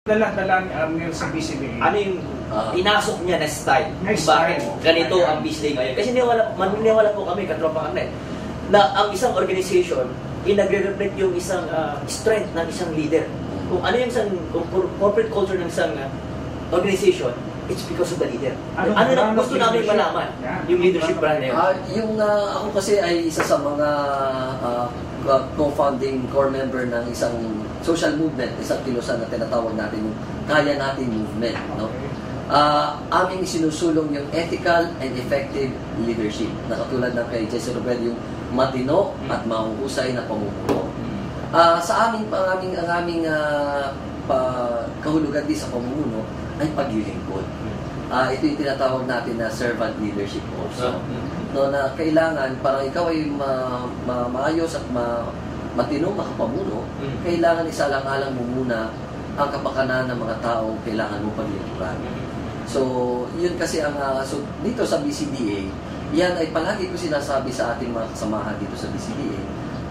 Dala-dala ni Arnel sa BCBA. Ano yung pinasok niya na style? Bakit ganito ang BCBA ngayon? Kasi maniniwala po kami, katropa Arnel, na ang isang organization, nagre-reflect yung isang strength ng isang leader. Kung ano yung isang corporate culture ng isang organization, it's because of the leader. Ano na gusto namin malaman? Yung leadership brand na yun. Ako kasi ay isa sa mga co-founding core member ng isang social movement, isang kilusan na tinatawag natin yung Kaya Natin Movement. No? Aming sinusulong yung ethical and effective leadership na katulad ng kay Jesse Robel, yung matino at mahuhusay na pamumuno. Sa aming kahulugan din sa pamumuno ay paglilingkod. Ito yung tinatawag natin na servant leadership also. No, na kailangan para ikaw ay maayos at matino, makapamuno, kailangan isalang-alang mo muna ang kapakanan ng mga taong kailangan mo paglilingkuran. So, yun kasi ang so dito sa BCBA, yan ay palagi ko sinasabi sa ating mga kasamahan dito sa BCBA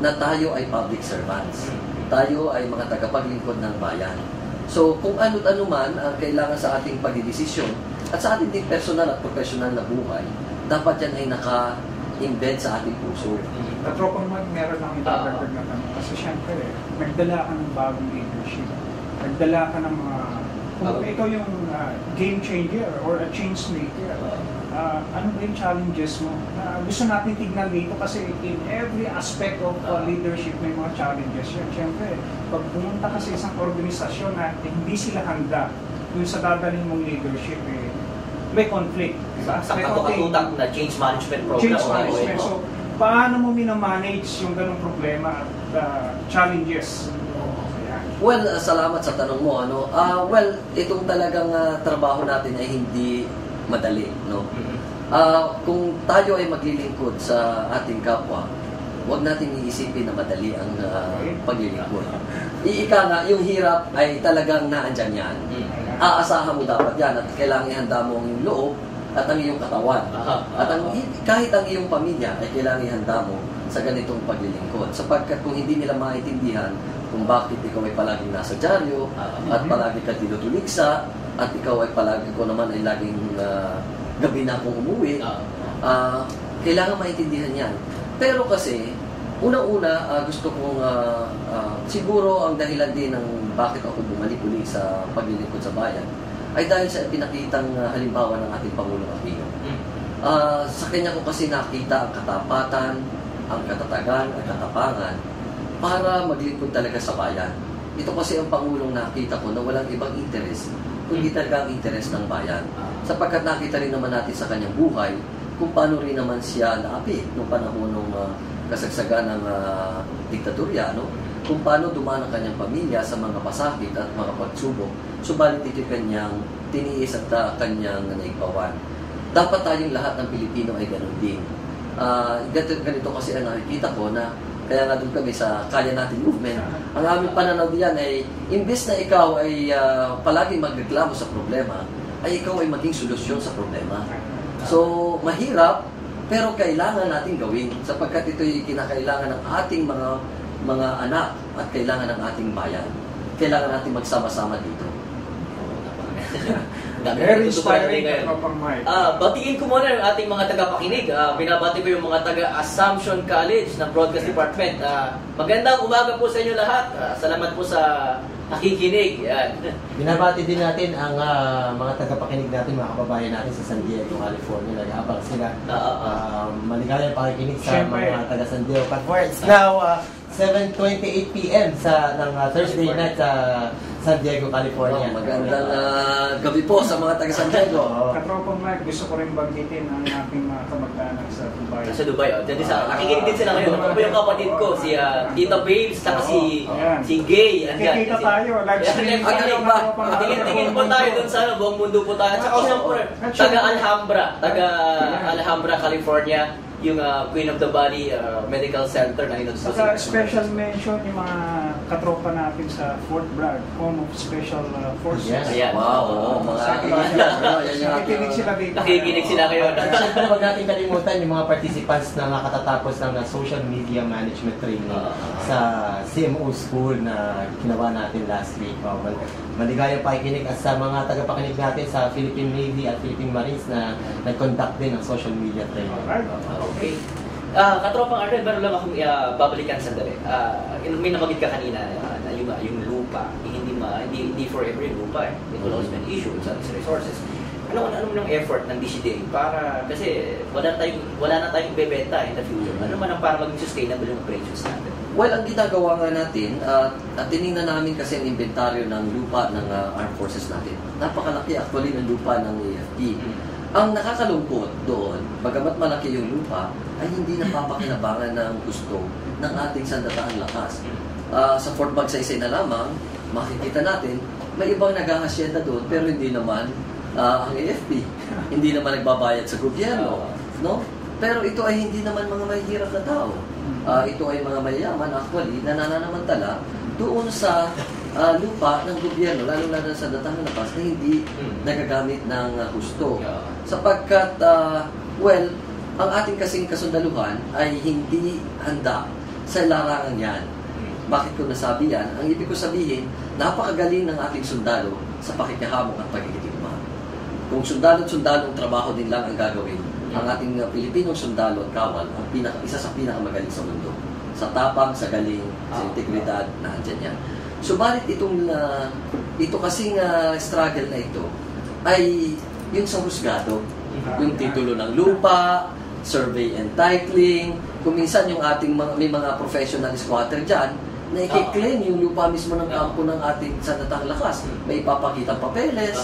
na tayo ay public servants. Tayo ay mga tagapaglingkod ng bayan. So, kung ano-ano man ang kailangan sa ating pagdidesisyon at sa ating din personal at professional na buhay, dapat yan ay naka-embed sa ating puso. Katropang meron lang ito na tanong. Kasi syempre, nagdala ka ng bagong leadership. Nagdala ka ng mga... Kung ikaw yung game changer or a change maker, ano ba yung challenges mo? Gusto natin tignan dito kasi in every aspect of leadership may mga challenges yan. Siyempre, pag pumunta ka sa isang organisasyon na hindi sila handa yung sa dadalhin mong leadership, may conflict. Diba? Sa katutak na change management program. Change management. So, paano mo minamanage yung ganong problema at challenges? Well, salamat sa tanong mo. Well, itong talagang trabaho natin ay hindi madali. No? Kung tayo ay maglilingkod sa ating kapwa, huwag natin iisipin na madali ang paglilingkod. Ika nga, yung hirap ay talagang naandyan yan. Aasahan mo dapat yan at kailangan ihanda mo ang iyong loob at ang iyong katawan. At kahit ang iyong pamilya ay kailangan ihanda mo sa ganitong paglilingkod. Sapagkat kung hindi nila maintindihan kung bakit ikaw ay palaging nasa dyaryo at palagi ka tinutuligsa at ikaw ay palagi ko naman ay laging gabi na akong umuwi, kailangan maintindihan yan. Pero kasi, unang-una, gusto kong siguro ang dahilan din ng bakit ako bumalik uli sa paglilingkod sa bayan ay dahil sa pinakitang halimbawa ng ating Pangulong Aquino. Sa kanya ko kasi nakita ang katapatan, ang katatagan, ang katapangan para maglingkod talaga sa bayan. Ito kasi ang Pangulong nakita ko na walang ibang interes, kundi talaga ang interes ng bayan. Sapagkat nakita rin naman natin sa kanyang buhay kung paano rin naman siya naapit noong panahon ng kasagsagan ng diktatorya, no? Kung paano dumaan ang kanyang pamilya sa mga pasakit at mga pagsubok, subalit ito kanyang tiniis at kanyang naigpawan. Dapat tayong lahat ng Pilipino ay ganun din. Ganito kasi ang nakikita ko na kaya nga doon kami sa Kaya Natin Movement. Ang aming pananaw diyan ay imbes na ikaw ay palaging magreklamo sa problema, ay ikaw ay maging solusyon sa problema. So, mahirap, pero kailangan natin gawin sapagkat ito'y kinakailangan ng ating mga anak at kailangan ng ating bayan. Kailangan natin magsama-sama dito. Very inspiring Katropang Mike. Batiin ko muna yung ating mga tagapakinig. Binabati ko yung mga taga-Assumption College ng Broadcast Department. Magandang umaga po sa inyo lahat. Salamat po sa nakikinig. Binabati din natin ang mga tagapakinig natin, mga kababayan natin sa San Diego, California. Nag-aabang sila. Maligayang pakikinig sa mga taga-San Diego. It's now 7:28 p.m. ng Thursday night sa San Diego, California. Magandang gabi po sa mga taga San Diego. Katropang Mike, gusto ko rin banggitin ang aking mga kamag-anak sa Dubai. Sa Dubai, nakikinig din sila ngayon. Ako yung kapatid ko, si Tita Babes, saka si Gay. Nakikita tayo, live stream. Tingin po tayo dun sa buong mundo po tayo. At saka siyempre, taga-Alhambra, California, yung Queen of the Valley Medical Center na inunod. Saka special mention yung mga katropa natin sa Fort Bragg, home of Special Forces. Yes. Ayan. Wow, oo, mga Nakikinig sila dito. Nakikinig sila kayo. Siyempre, huwag natin kalimutan yung mga participants na nakatatapos ng social media management training sa CMO school na ginawa natin last week. Maligayang pakikinig at sa mga tagapakinig natin sa Philippine Navy at Philippine Marines na nag-conduct din ng social media training. Alright. Okay. Katropang Arnel, meron lang akong babalikan sandali. May nabanggit ka kanina na yung lupa, hindi forever yung lupa eh. It will always be an issue sa resources. Ano ng effort ng DCDA para, kasi wala na tayong ibebenta in the future. Ano man ang para maging sustainable yung operations natin? Well, ang ginagawa nga natin, at tinignan namin kasi ang inventaryo ng lupa ng armed forces natin. Napakalaki actually ng lupa ng AFP. Ang nakakalungkot doon, bagamat malaki yung lupa, ay hindi napapakinabangan ng gusto ng ating sandataang lakas. Sa Fort Magsaysay na lamang, makikita natin, may ibang nag-ahasyenda doon, pero hindi naman ang AFP. Hindi naman nagbabayad sa gobyerno. No? Pero ito ay hindi naman mga mahihirap na tao. Ito ay mga mayayaman actually na nananamantala doon sa lupa ng gobyerno, lalo-lalo sa datang lakas na hindi nagagamit ng gusto. Sapagkat, well, ang ating kasing kasundaluhan ay hindi handa sa larangan yan. Bakit ko nasabi yan? Ang ibig ko sabihin, napakagaling ng ating sundalo sa pakikihamok at pagkikitigma. Kung sundalo-sundalong trabaho din lang ang gagawin, ang ating Pilipinong sundalo at kawal ang isa sa pinakamagaling sa mundo. Sa tapang, sa galing, sa integridad, nandiyan yan. Subalit ito kasing struggle na ito ay yung sa husgado, yung titulo ng lupa, survey and titling, kung minsan yung ating may mga professional squatter dyan, na i-claim yung lupa mismo ng kampo ng ating sandatang lakas. May ipapakitang papeles,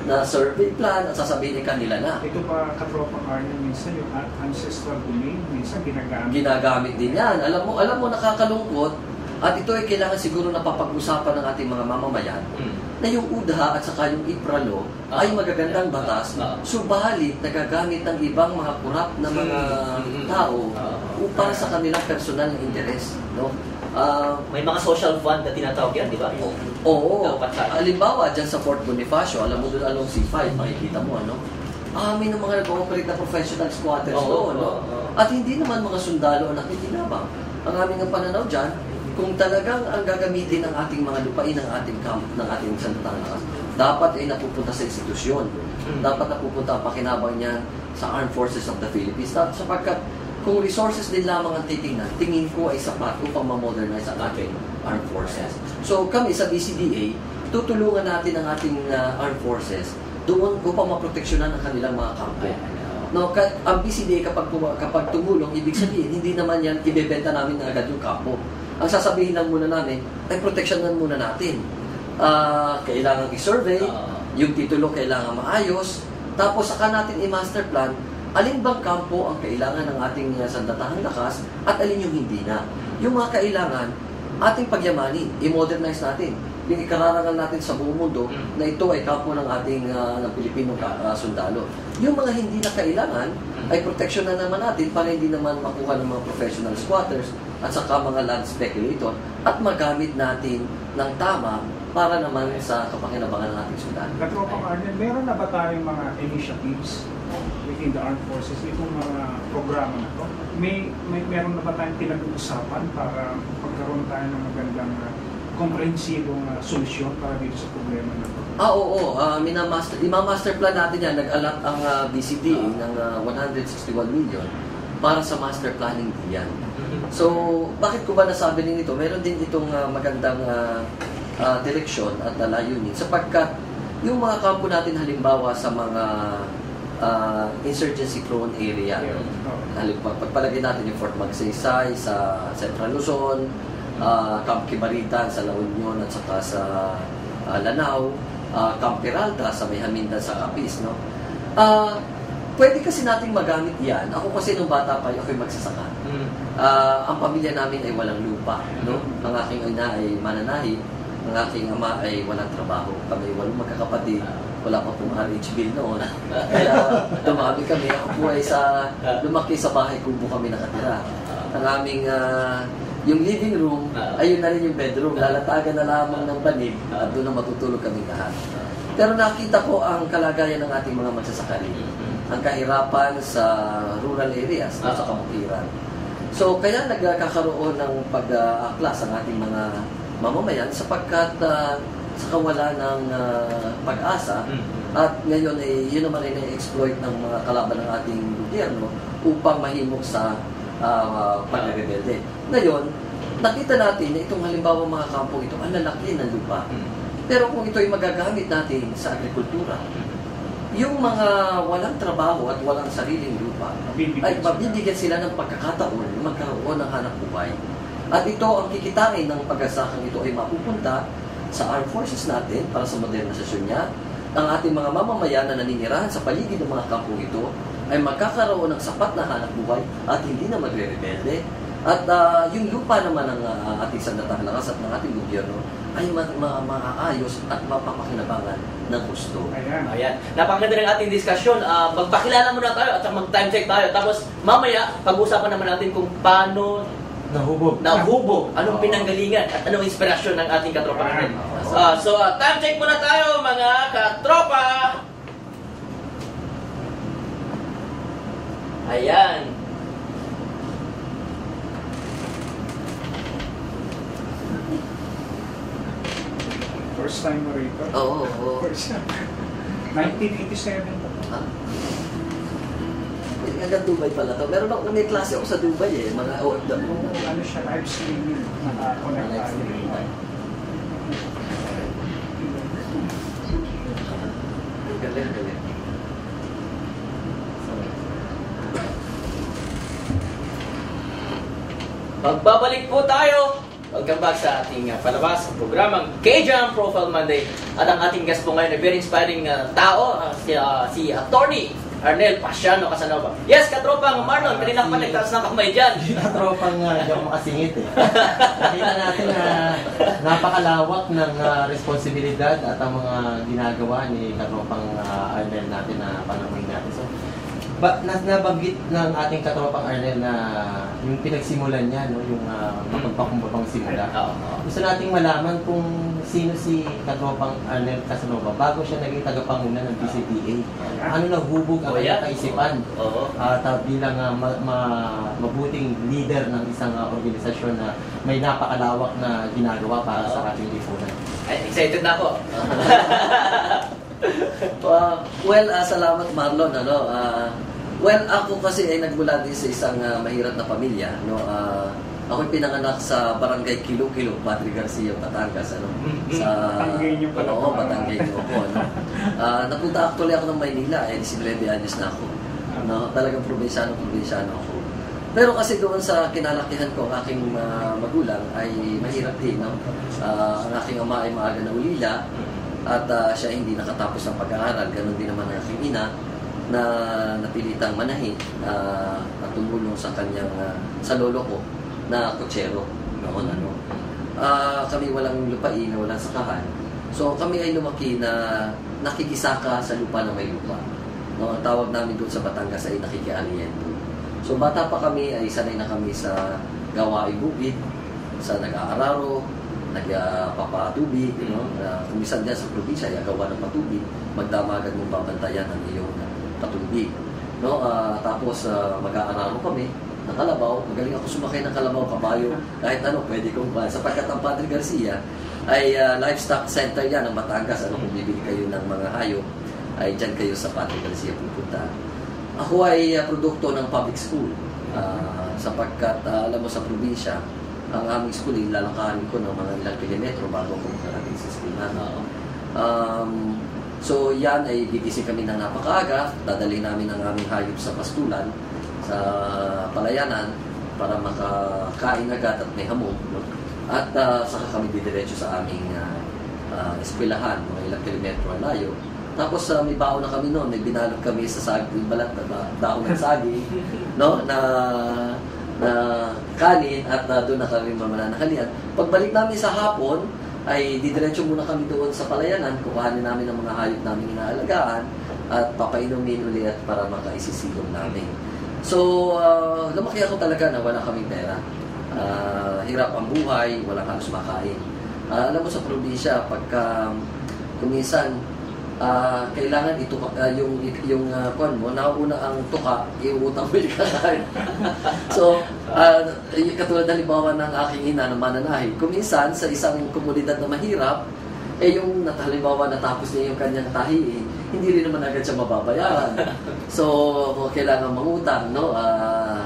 na survey plan, at sasabihin kanila na. Ito pa katropang Arnel, minsan yung ancestral domain, minsan ginagamit. Ginagamit din yan. Alam mo nakakalungkot, at ito ay kailangan siguro na papag-usapan ng ating mga mamamayan, na yung UDHA at saka yung IPRALO ay magagandang batas, subalit nagagamit ng ibang mga kurap na mga tao upang sa kanilang personal na interes. No? May mga social fund na tinatawag yan, di ba? Oo. Halimbawa, dyan sa Fort Bonifacio, alam mo doon along C5, makikita mo, ano? May mga nag-ooperate na professional squatters doon, no? At hindi naman mga sundalo ang nakikinabang. Ang aming pananaw dyan, kung talagang ang gagamitin ng ating mga lupain ng ating camp, ng ating sandatang lakas, dapat ay napupunta sa institusyon. Dapat napupunta ang pakinabang niyan sa Armed Forces of the Philippines. Sapagkat kung resources din lamang ang titingnan, tingin ko ay sapat upang ma-modernize ang ating armed forces. So kami sa BCDA, tutulungan natin ang ating armed forces doon upang maproteksyonan ang kanilang mga kampo. No, ang BCDA kapag tumulong, ibig sabihin, hindi naman yan ibebenta namin na agad yung kampo. Ang sasabihin lang muna namin, ay proteksyonan muna natin. Kailangan i-survey, yung titulo kailangan maayos, tapos saka natin i-master plan, alin bang kampo ang kailangan ng ating sandatahang lakas at alin yung hindi na. Yung mga kailangan, ating pagyamanin, i-modernize natin. Yung ikararangal natin sa buong mundo na ito ay kampo ng ating Pilipinong sundalo. Yung mga hindi na kailangan, ay proteksyon na naman natin para hindi naman makuha ng mga professional squatters at saka mga land speculator at magamit natin ng tama para naman sa kapakinabangan ng ating sundalo. Katropang Arnel, meron na ba tayong mga initiatives within the armed forces, itong mga programa na to? Meron na ba tayong pinag-uusapan para pagkaroon tayo ng magandang komprehensibong solusyon para dito sa problema na to? Oo. Ima-master plan natin yan. Nag-alat ang BCD ng 161 million para sa master planning din yan. So, bakit ko ba nasabi nito? Meron din itong magandang direksyon at layunin sapagkat yung mga kampo natin halimbawa sa mga insurgency-prone area. Pagpalagay natin yung Fort Magsaysay sa Central Luzon, Camp Kibarita sa La Union at saka sa Lanao, Camp Peralta sa may Hamindan sa Capiz, no? Pwede kasi nating magamit yan. Ako kasi nung bata pa, ako'y magsasaka. Ang pamilya namin ay walang lupa, no? Ang aking ina ay mananahi, ang aking ama ay walang trabaho. Kami walang magkakapatid, wala pa pong RH bill noon. Kaya dumami kami. Ako po ay lumaki sa bahay kubo kami nakatira. Ang aming yung living room, ayun na rin yung bedroom. Lalatagan na lamang ng banig at doon na matutulog kami lahat. Pero nakita ko ang kalagayan ng ating mga magsasakali. Ang kahirapan sa rural areas, sa kabukiran. So, kaya nagkakaroon ng pag-aklas ang ating mga mamamayan sapagkat sa kawalan ng pag-asa at ngayon yun naman ay na-exploit ng mga kalaban ng ating gobyerno upang mahimok sa pagrebelde. Ngayon, nakita natin na itong halimbawa mga kampo ito, ang lalaki ng lupa. Pero kung ito ay magagamit natin sa agrikultura, yung mga walang trabaho at walang sariling lupa, ay mabibigyan sila ng pagkakataon na magkaroon ng hanap buhay. At ito ang kikitain ng pag-asakang ito ay mapupunta sa armed forces natin para sa modernisasyon niya. Ang ating mga mamamayan na naninirahan sa paligid ng mga kampo ito ay magkakaroon ng sapat na hanap buhay at hindi na magre-rebelde. At yung lupa naman ng ating sandatang lakas at ng ating gobyerno ay maaayos at mapapakinabangan ng gusto. Ayan. Napakaganda ng ating diskusyon. Magpakilala muna tayo at mag-time check tayo. Tapos mamaya, pag-usapan naman natin kung paano nahubog. Anong pinanggalingan at anong inspirasyon ng ating katropa natin. So, time check muna tayo mga katropa! Ayan. First time mo rito? Oo. First time. 1987 po. Hanggang Dubai pala to. Meron ako, may klase ako sa Dubai mga OFW. Ano siya, live streaming. Naka-connect tayo. Galing. Magbabalik po tayo. Welcome back sa ating palabas, ang programang K-Jam Profile Monday. At ang ating guest po ngayon ay very inspiring tao, si Attorney Arnel Pasiano Casanova. Yes, katropang Marlon, kanina pa nagtaas ng kamay dyan. Katropang di ako makasingit Nakita natin na napakalawak ng responsibilidad at ang mga ginagawa ni katropang Arnel natin na panamuhin natin. So, nabanggit ng ating katropang Arnel na yung pinagsimulan niya, no, yung mapagpakumbabang simula. Gusto nating malaman kung sino si katropang Arnel Casanova bago siya naging tagapanguna ng PCTA. Ano naghubog ang kanyang kaisipan at bilang mabuting leader ng isang organisasyon na may napakalawak na ginagawa para sa ating lipunan. Excited na ako. Salamat Marlon. Ako kasi ay nagmula din sa isang mahirap na pamilya. Ako'y pinanganak sa Barangay Kilo-Kilo, Padre Garcia, Batangas. Batanggenyo pala. Oo, Batanggenyo ako. Napunta actually ako ng Maynila, 19 anyos na ako. Talagang probinsyano ako. Pero kasi doon sa kinalakihan ko, ang aking magulang ay mahirap din. Ang aking ama ay maaga na ulila. At siya hindi nakatapos ng pag-aaral. Ganon din naman ang aking ina na napilitang manahin at tumulong sa kanyang sa lolo ko na kutsero noon. Kami walang lupain, walang sakahan. So kami ay lumaki na nakikisaka sa lupa na may lupa. Ang tawag namin doon sa Batangas ay nakikialiento. So bata pa kami ay sanay na kami sa gawaing bukid, sa nag-aararo, nagpapatubig, kumisan dyan sa probinsya, gawa ng patubig, magdamagan mong babantayan ang iyong patubig. Tapos mag-aararo kami ng kalabaw, magaling ako sumakay ng kalabaw, kabayo, kahit ano, pwede kong ba. Sapagkat ang Padre Garcia ay livestock center yan ng Batangas. Kung bibili kayo ng mga hayop, ay dyan kayo sa Padre Garcia pupunta. Ako ay produkto ng public school, sapagkat alam mo sa probinsya, ang aming school, lalakarin ko ng mga ilang kilometro bago ako makarating sa school namin. So yan ay gigising kami ng napakaaga, dadalhin namin ang aming hayop sa pastulan, sa palayanan, para makakain agad at may hamon. At saka kami didiretso sa aming eskwelahan, mga ilang kilometro ang layo. Tapos may baon na kami noon, may binalot kami sa saging, balat na daon ng saging, na kanin at doon na kami mamananakalian. Pagbalik namin sa hapon, ay didiretso muna kami doon sa palayanan, kukuhanin namin ang mga hayop namin inaalagaan at papainumin ulit para makaisisilong namin. So, lumaki ako talaga na wala kaming pera. hirap ang buhay, wala kang makain. Alam mo sa probinsya, pagka kuminsan, kailangan ito yung kuan mo, nauna ang tuka, iutang mo yung kakain. So, katulad halimbawa ng aking ina na mananahi, kuminsan sa isang komunidad na mahirap, yung halimbawa natapos niya yung kanyang tahi, hindi rin naman agad siya mababayaran. So, kailangan mangutang, no,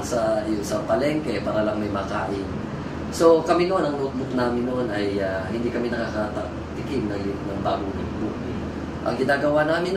sa palengke para lang may makain. So, kami noon, ang notebook namin noon ay hindi kami nakakatikim ng bagong notebook. Ang ginagawa namin